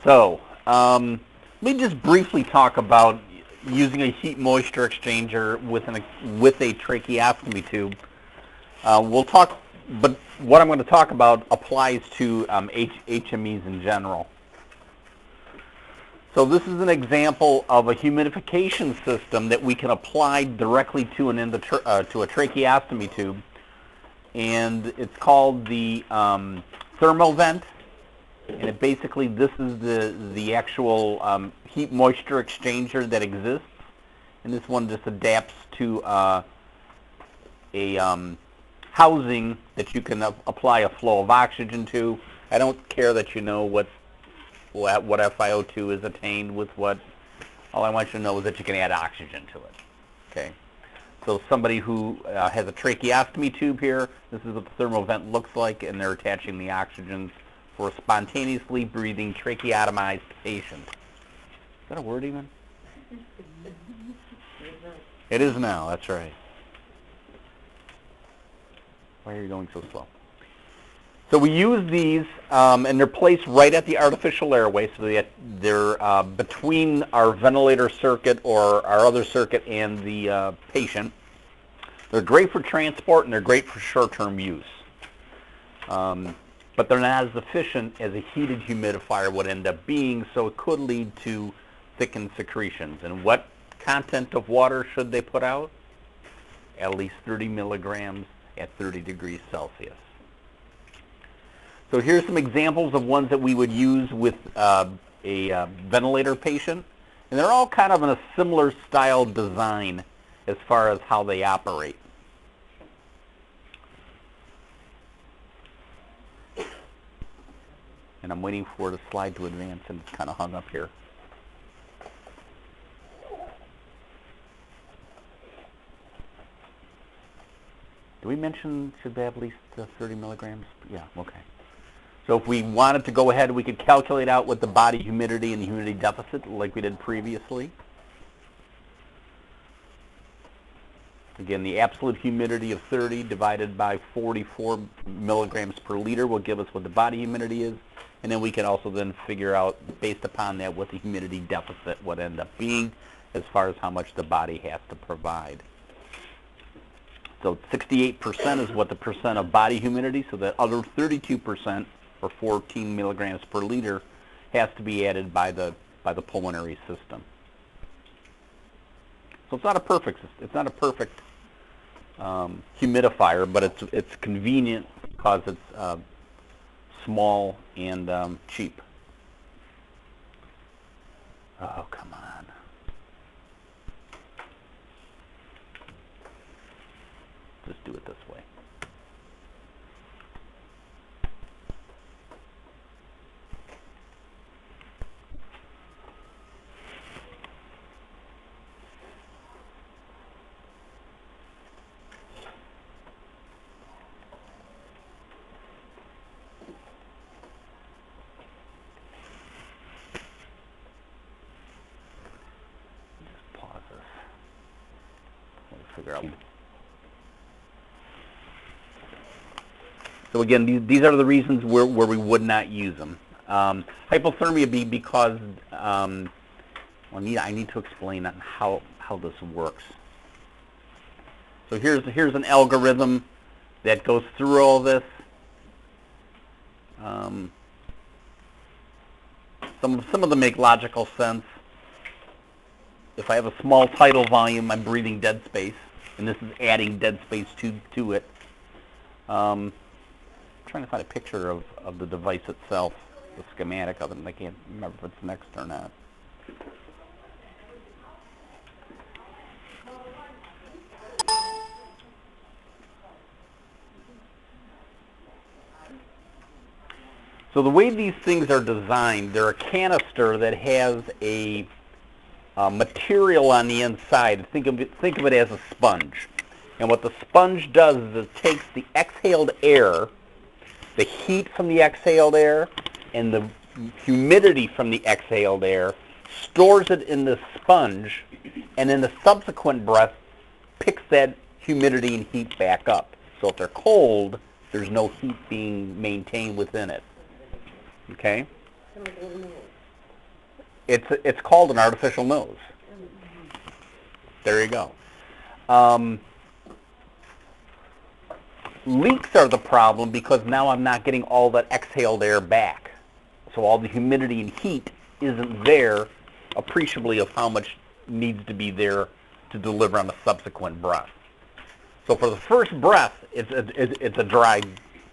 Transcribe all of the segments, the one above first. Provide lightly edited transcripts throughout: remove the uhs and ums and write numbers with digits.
So, let me just briefly talk about using a heat moisture exchanger with a tracheostomy tube. We'll talk, but what I'm going to talk about applies to HMEs in general. So this is an example of a humidification system that we can apply directly to to a tracheostomy tube, and it's called the thermovent. And it basically, this is the actual heat moisture exchanger that exists, and this one just adapts to a housing that you can apply a flow of oxygen to. I don't care that you know what FiO2 is attained with what. All I want you to know is that you can add oxygen to it. Okay. So somebody who has a tracheostomy tube here, this is what the thermovent looks like, and they're attaching the oxygen for a spontaneously breathing tracheotomized patient. Is that a word even? It is now, that's right. Why are you going so slow? So we use these, and they're placed right at the artificial airway, so they're between our ventilator circuit or our other circuit and the patient. They're great for transport, and they're great for short-term use. But they're not as efficient as a heated humidifier would end up being, so it could lead to thickened secretions. And what content of water should they put out? At least 30 milligrams at 30 degrees Celsius. So here's some examples of ones that we would use with a ventilator patient. And they're all kind of in a similar style design as far as how they operate. And I'm waiting for the slide to advance, and it's kind of hung up here. Do we mention should they have at least 30 milligrams? Yeah, okay. So if we wanted to go ahead, we could calculate out what the body humidity and the humidity deficit like we did previously. Again, the absolute humidity of 30 divided by 44 milligrams per liter will give us what the body humidity is. And then we can also then figure out, based upon that, what the humidity deficit would end up being as far as how much the body has to provide. So 68% is what the percent of body humidity, so that other 32%, or 14 milligrams per liter, has to be added by the pulmonary system. So it's not a perfect humidifier, but it's convenient because it's small and cheap. Oh, come on. Just do it this way. Figure out. So again, these are the reasons where we would not use them. Hypothermia be because I need to explain on how this works. So here's an algorithm that goes through all this. Some of them make logical sense. If I have a small tidal volume, I'm breathing dead space, and this is adding dead space to it. I'm trying to find a picture of the device itself, the schematic of it, and I can't remember if it's next or not. So the way these things are designed, they're a canister that has a material on the inside. Think of it as a sponge. And what the sponge does is it takes the exhaled air, the heat from the exhaled air, and the humidity from the exhaled air, stores it in the sponge, and in the subsequent breath picks that humidity and heat back up. So if they're cold, there's no heat being maintained within it. Okay? It's called an artificial nose. There you go. Leaks are the problem because now I'm not getting all that exhaled air back. So all the humidity and heat isn't there appreciably of how much needs to be there to deliver on a subsequent breath. So for the first breath, it's a dry,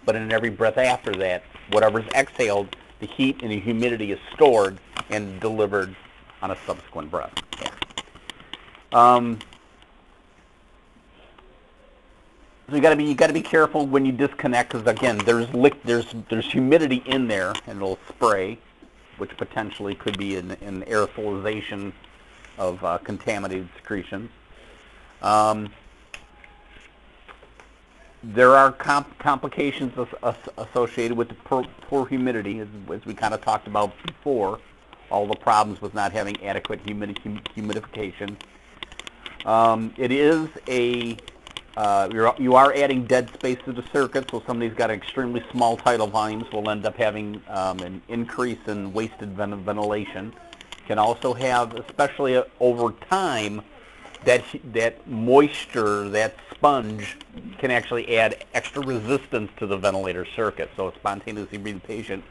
but in every breath after that, whatever's exhaled, the heat and the humidity is stored and delivered on a subsequent breath. So you got to be careful when you disconnect, because again, there's humidity in there, and it'll spray, which potentially could be an aerosolization of contaminated secretions. There are complications associated with the poor humidity, as we kind of talked about before. All the problems with not having adequate humidification. It is you are adding dead space to the circuit, so somebody's got extremely small tidal volumes will end up having an increase in wasted ventilation. Can also have, especially over time, that moisture, that sponge, can actually add extra resistance to the ventilator circuit. So a spontaneously breathing patient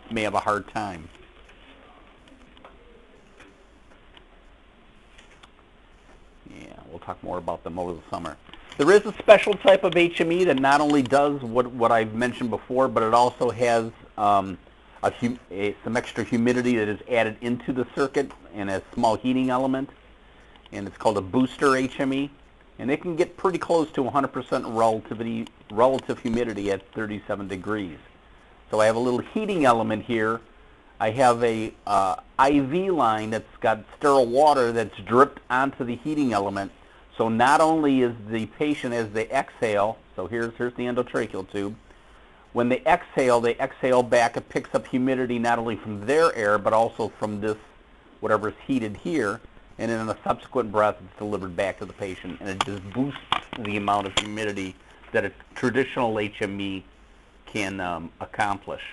may have a hard time. Yeah, we'll talk more about them over the summer. There is a special type of HME that not only does what I've mentioned before, but it also has some extra humidity that is added into the circuit and a small heating element. And it's called a booster HME. And it can get pretty close to 100% relative humidity at 37 degrees. So I have a little heating element here. I have a IV line that's got sterile water that's dripped onto the heating element. So not only is the patient, as they exhale, so here's the endotracheal tube, when they exhale back, it picks up humidity not only from their air, but also from this, whatever's heated here, and then in a subsequent breath, it's delivered back to the patient, and it just boosts the amount of humidity that a traditional HME can accomplish.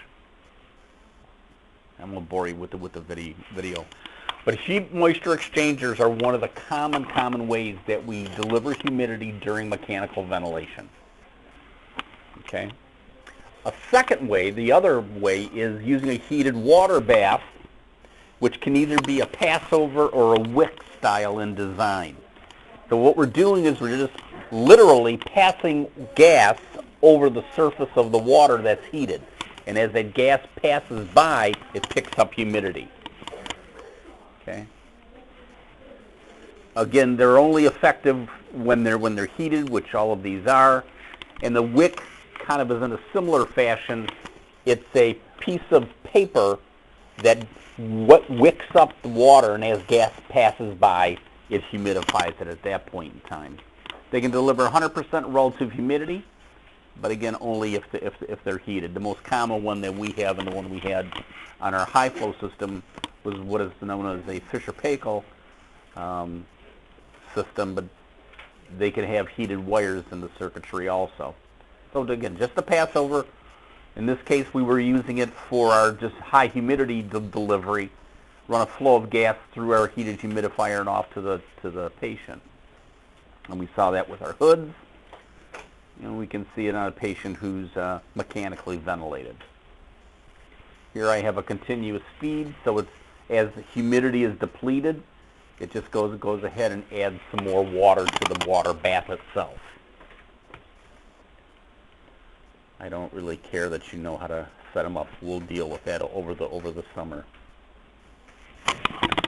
I'm going to bore you with the video. But heat moisture exchangers are one of the common ways that we deliver humidity during mechanical ventilation. Okay. A second way, the other way, is using a heated water bath, which can either be a passover or a wick style in design. So what we're doing is we're just literally passing gas over the surface of the water that's heated. And as that gas passes by, it picks up humidity. Okay. Again, they're only effective when they're heated, which all of these are. And the wick kind of is in a similar fashion. It's a piece of paper that wicks up the water, and as gas passes by, it humidifies it at that point in time. They can deliver 100% relative humidity, but again, only if they're heated. The most common one that we have, and the one we had on our high flow system, was what is known as a Fisher-Paykel system, but they can have heated wires in the circuitry also. So again, just a passover. In this case, we were using it for our just high humidity delivery, run a flow of gas through our heated humidifier and off to the patient. And we saw that with our hoods. And we can see it on a patient who's mechanically ventilated. Here I have a continuous feed, so it's as the humidity is depleted, it just goes ahead and adds some more water to the water bath itself. I don't really care that you know how to set them up. We'll deal with that over the summer.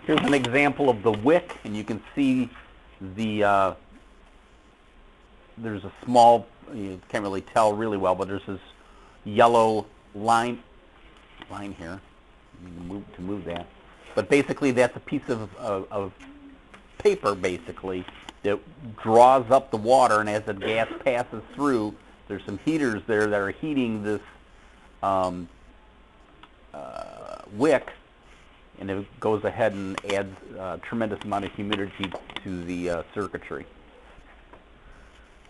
Here's an example of the wick, and you can see the there's a small, you can't really tell really well, but there's this yellow line here. To move that. But basically, that's a piece of paper, basically, that draws up the water, and as the gas passes through, there's some heaters there that are heating this wick, and it goes ahead and adds a tremendous amount of humidity to the circuitry.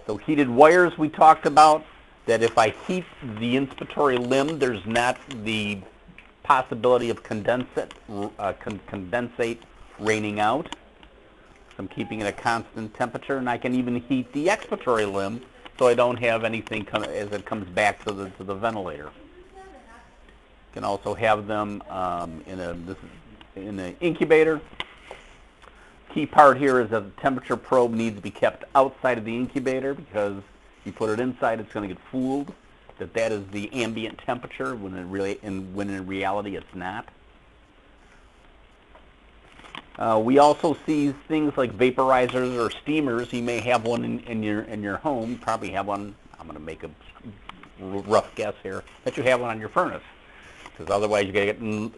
So heated wires, we talked about, that if I heat the inspiratory limb, there's not the possibility of condensate raining out. So I'm keeping it at a constant temperature, and I can even heat the expiratory limb so I don't have anything as it comes back to the ventilator. You can also have them in an incubator. Key part here is that the temperature probe needs to be kept outside of the incubator, because if you put it inside, it's going to get fooled that is the ambient temperature when in reality it's not. We also see things like vaporizers or steamers. You may have one in your home. You probably have one. I'm going to make a rough guess here that you have one on your furnace, because otherwise you'll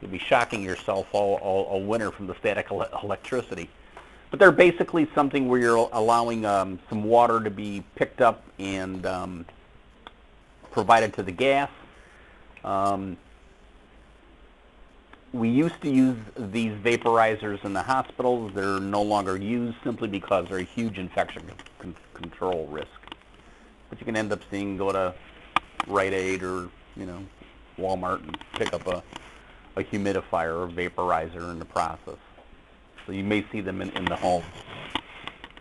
be shocking yourself all winter from the static electricity. But they're basically something where you're allowing some water to be picked up and provided to the gas. We used to use these vaporizers in the hospitals. They're no longer used simply because they're a huge infection control risk. But you can end up seeing, go to Rite Aid or Walmart and pick up a humidifier or vaporizer in the process. So you may see them in the home.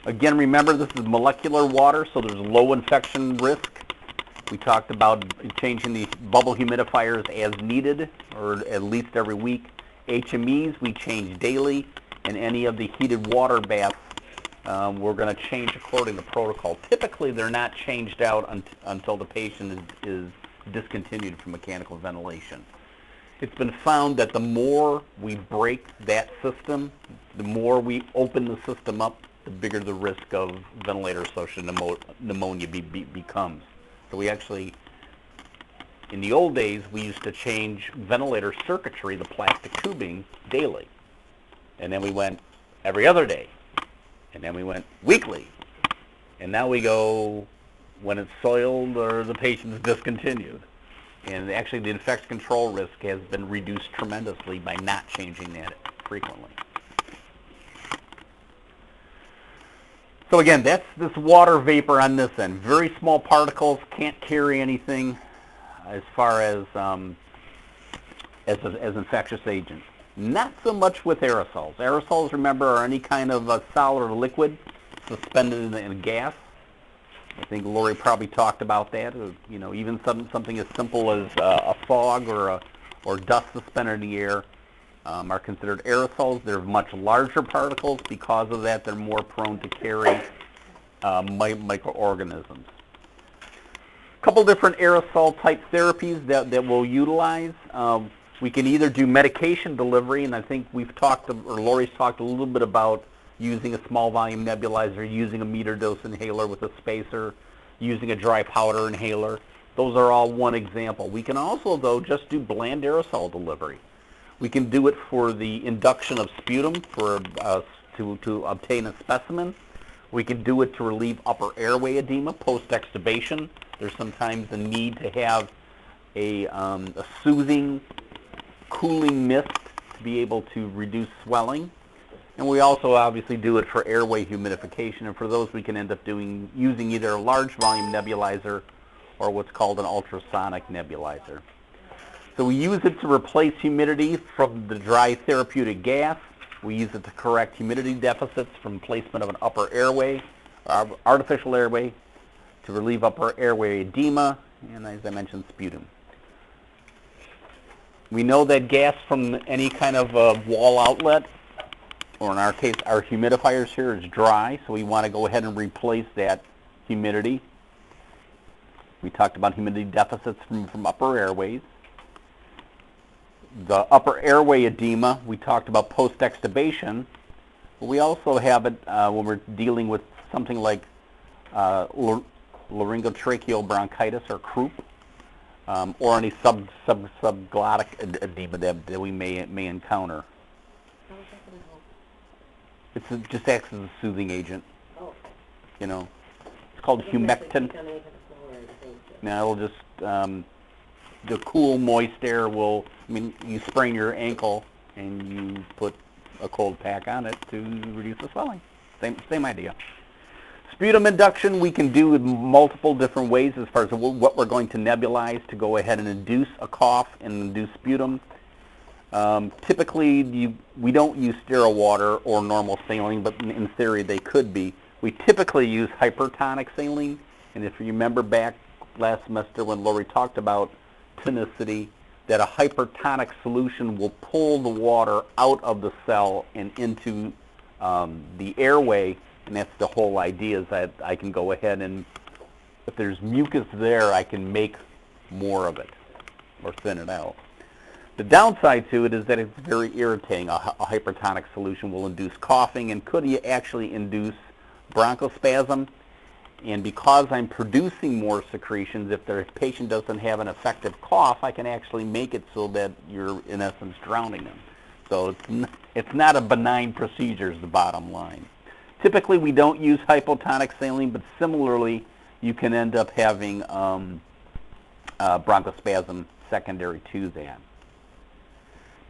Again, remember, this is molecular water, so there's low infection risk. We talked about changing the bubble humidifiers as needed, or at least every week. HMEs we change daily, and any of the heated water baths we're going to change according to protocol. Typically, they're not changed out until the patient is discontinued from mechanical ventilation. It's been found that the more we break that system, the more we open the system up, the bigger the risk of ventilator-associated pneumonia becomes. So we actually, in the old days, we used to change ventilator circuitry, the plastic tubing, daily. And then we went every other day. And then we went weekly. And now we go when it's soiled or the patient is discontinued. And actually the infection control risk has been reduced tremendously by not changing that frequently. So again, that's this water vapor on this end. Very small particles, can't carry anything as far as infectious agents. Not so much with aerosols. Aerosols, remember, are any kind of solid or liquid suspended in a gas. I think Lori probably talked about that. Even something as simple as a fog or dust suspended in the air are considered aerosols. They're much larger particles. Because of that, they're more prone to carry microorganisms. A couple different aerosol type therapies that we'll utilize. We can either do medication delivery, and I think we've talked, or Lori's talked a little bit about using a small volume nebulizer, using a meter dose inhaler with a spacer, using a dry powder inhaler. Those are all one example. We can also, though, just do bland aerosol delivery. We can do it for the induction of sputum to obtain a specimen. We can do it to relieve upper airway edema post-extubation. There's sometimes a need to have a soothing, cooling mist to be able to reduce swelling. And we also obviously do it for airway humidification, and for those we can end up using either a large volume nebulizer or what's called an ultrasonic nebulizer. So we use it to replace humidity from the dry therapeutic gas. We use it to correct humidity deficits from placement of an upper airway, artificial airway, to relieve upper airway edema, and as I mentioned, sputum. We know that gas from any kind of wall outlet, or in our case, our humidifiers here, is dry, so we want to go ahead and replace that humidity. We talked about humidity deficits from upper airways. The upper airway edema, we talked about post-extubation, but we also have it when we're dealing with something like laryngotracheal bronchitis or croup, or any subglottic edema that we may encounter. It just acts as a soothing agent. Oh. It's called humectant. Now it'll just the cool, moist air will. You sprain your ankle and you put a cold pack on it to reduce the swelling. Same idea. Sputum induction we can do in multiple different ways as far as what we're going to nebulize to go ahead and induce a cough and induce sputum. Typically, we don't use sterile water or normal saline, but in theory they could be. We typically use hypertonic saline, and if you remember back last semester when Lori talked about tonicity, that a hypertonic solution will pull the water out of the cell and into the airway, and that's the whole idea, is that I can go ahead and, if there's mucus there, I can make more of it or thin it out. The downside to it is that it's very irritating. A hypertonic solution will induce coughing and could actually induce bronchospasm. And because I'm producing more secretions, if the patient doesn't have an effective cough, I can actually make it so that you're, in essence, drowning them. So it's not a benign procedure is the bottom line. Typically, we don't use hypotonic saline, but similarly, you can end up having bronchospasm secondary to that.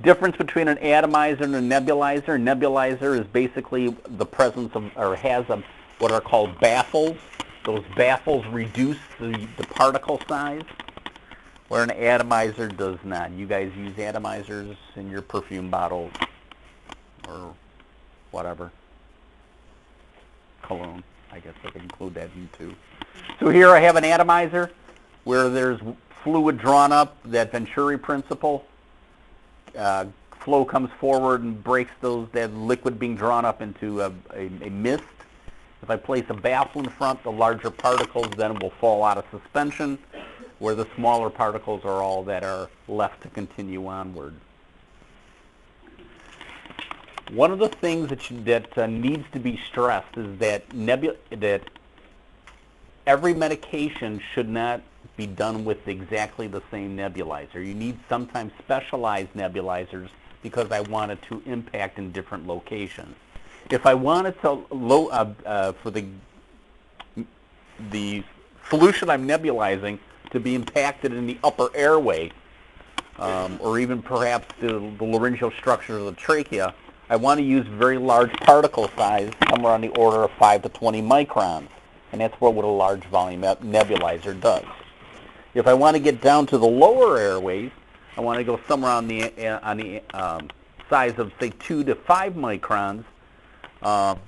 Difference between an atomizer and a nebulizer. A nebulizer is basically the presence of, or has what are called baffles. Those baffles reduce the particle size, where an atomizer does not. You guys use atomizers in your perfume bottles or whatever. Cologne, I guess I could include that in too. So here I have an atomizer where there's fluid drawn up, that Venturi principle. Flow comes forward and breaks that liquid being drawn up into a mist. If I place a baffle in front, the larger particles then will fall out of suspension, where the smaller particles are all that are left to continue onward. One of the things that needs to be stressed is that every medication should not be done with exactly the same nebulizer. You need sometimes specialized nebulizers because I want it to impact in different locations. If I wanted to for the solution I'm nebulizing to be impacted in the upper airway, or even perhaps the laryngeal structure of the trachea, I want to use very large particle size, somewhere on the order of 5 to 20 microns, and that's what a large volume nebulizer does. If I want to get down to the lower airways, I want to go somewhere on the size of, say, 2 to 5 microns. Then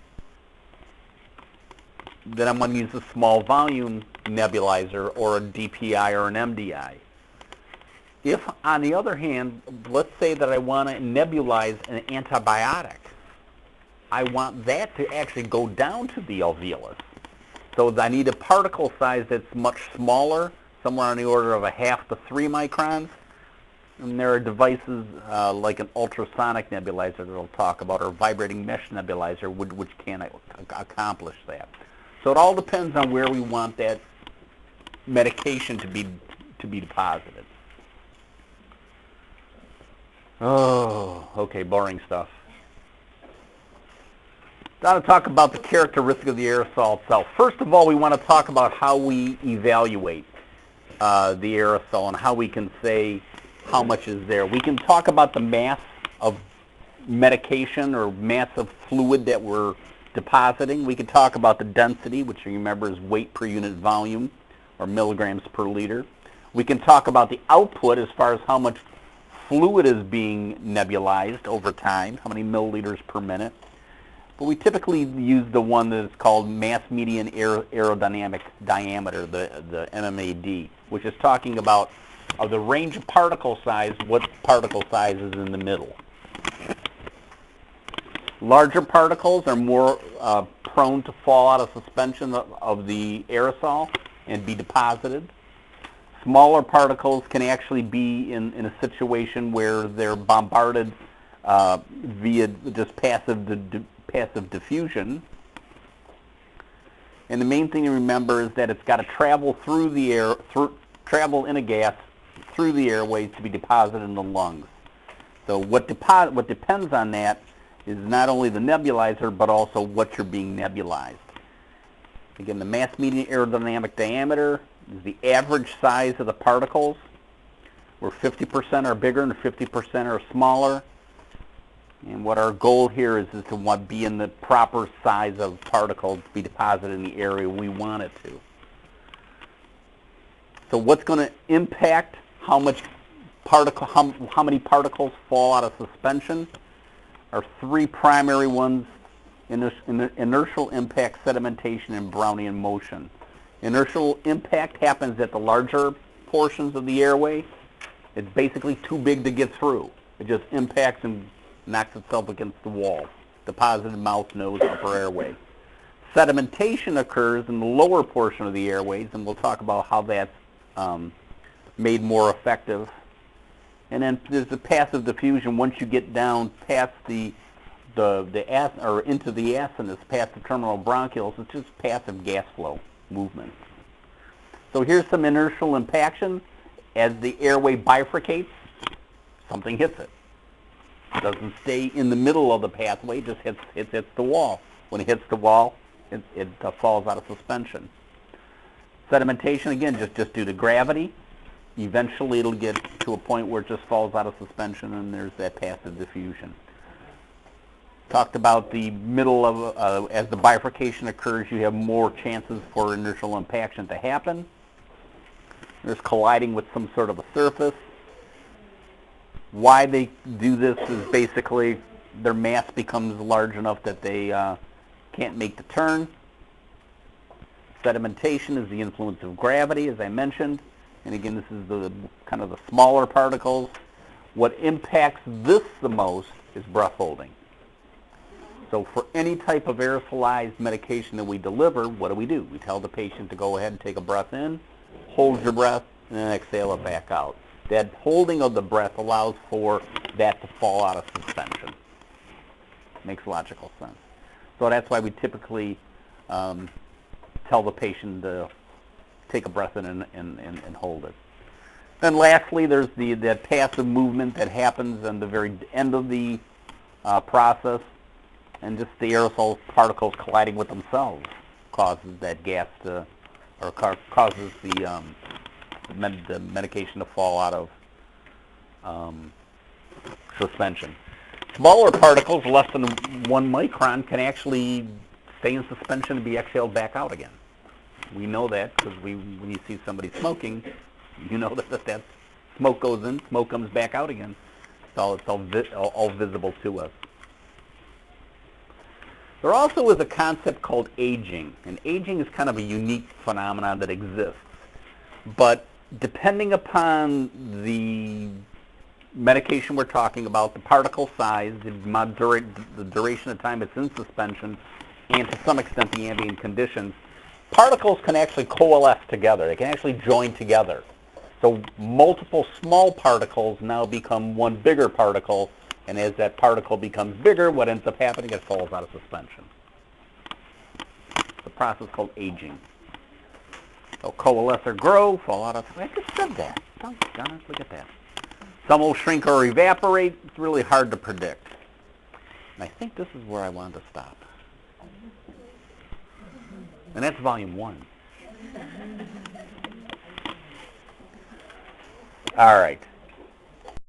I'm going to use a small volume nebulizer or a DPI or an MDI. If, on the other hand, let's say that I want to nebulize an antibiotic, I want that to actually go down to the alveolus. So I need a particle size that's much smaller, somewhere on the order of 0.5 to 3 microns. And there are devices like an ultrasonic nebulizer that we'll talk about, or vibrating mesh nebulizer, which can accomplish that. So it all depends on where we want that medication to be deposited. Oh, okay, boring stuff. Now to talk about the characteristic of the aerosol itself. First of all, we want to talk about how we evaluate the aerosol and how we can say how much is there. We can talk about the mass of medication or mass of fluid that we're depositing. We can talk about the density, which you remember is weight per unit volume, or milligrams per liter. We can talk about the output as far as how much fluid is being nebulized over time, how many milliliters per minute. But we typically use the one that is called mass median aerodynamic diameter, the MMAD, which is talking about the range of particle size, what particle size is in the middle. Larger particles are more prone to fall out of suspension of the aerosol and be deposited. Smaller particles can actually be in a situation where they're bombarded via just passive diffusion. And the main thing to remember is that it's got to travel through the air, travel in a gas through the airways to be deposited in the lungs. So what depends on that is not only the nebulizer, but also what you're being nebulized. Again, the mass median aerodynamic diameter is the average size of the particles, where 50% are bigger and 50% are smaller. And what our goal here is to want to be in the proper size of particle to be deposited in the area we want it to. So what's going to impact how many particles fall out of suspension are three primary ones: inertial impact, sedimentation, and Brownian motion. Inertial impact happens at the larger portions of the airway. It's basically too big to get through. It just impacts and knocks itself against the wall. Deposited mouth, nose, upper airway. Sedimentation occurs in the lower portion of the airways, and we'll talk about how that's made more effective. And then there's the passive diffusion. Once you get down past into the acinus, past the terminal bronchioles, it's just passive gas flow movement. So here's some inertial impaction. As the airway bifurcates, something hits it. It doesn't stay in the middle of the pathway, it just hits the wall. When it hits the wall, it falls out of suspension. Sedimentation, again, just due to gravity. Eventually it'll get to a point where it just falls out of suspension, and there's that passive diffusion. Talked about the middle of, as the bifurcation occurs, you have more chances for inertial impaction to happen. There's colliding with some sort of a surface. Why they do this is basically their mass becomes large enough that they can't make the turn. Sedimentation is the influence of gravity, as I mentioned. And again, this is the kind of the smaller particles. What impacts this the most is breath holding. So for any type of aerosolized medication that we deliver, what do? We tell the patient to go ahead and take a breath in, hold your breath, and then exhale it back out. That holding of the breath allows for that to fall out of suspension. Makes logical sense. So that's why we typically tell the patient to take a breath in and hold it. Then lastly, there's that passive movement that happens in the very end of the process, and just the aerosol particles colliding with themselves causes that gas to, or causes the medication to fall out of suspension. Smaller particles, less than 1 micron, can actually stay in suspension and be exhaled back out again. We know that because when you see somebody smoking, you know that smoke goes in, smoke comes back out again. It's all visible to us. There also is a concept called aging, and aging is kind of a unique phenomenon that exists. But depending upon the medication we're talking about, the particle size, the duration of time it's in suspension, and to some extent the ambient conditions, particles can actually coalesce together. They can actually join together. So multiple small particles now become one bigger particle, and as that particle becomes bigger, what ends up happening is it falls out of suspension. It's a process called aging. They'll coalesce or grow, fall out of... I just said that. Oh, God, look at that. Some will shrink or evaporate. It's really hard to predict. And I think this is where I wanted to stop. And that's volume 1. All right.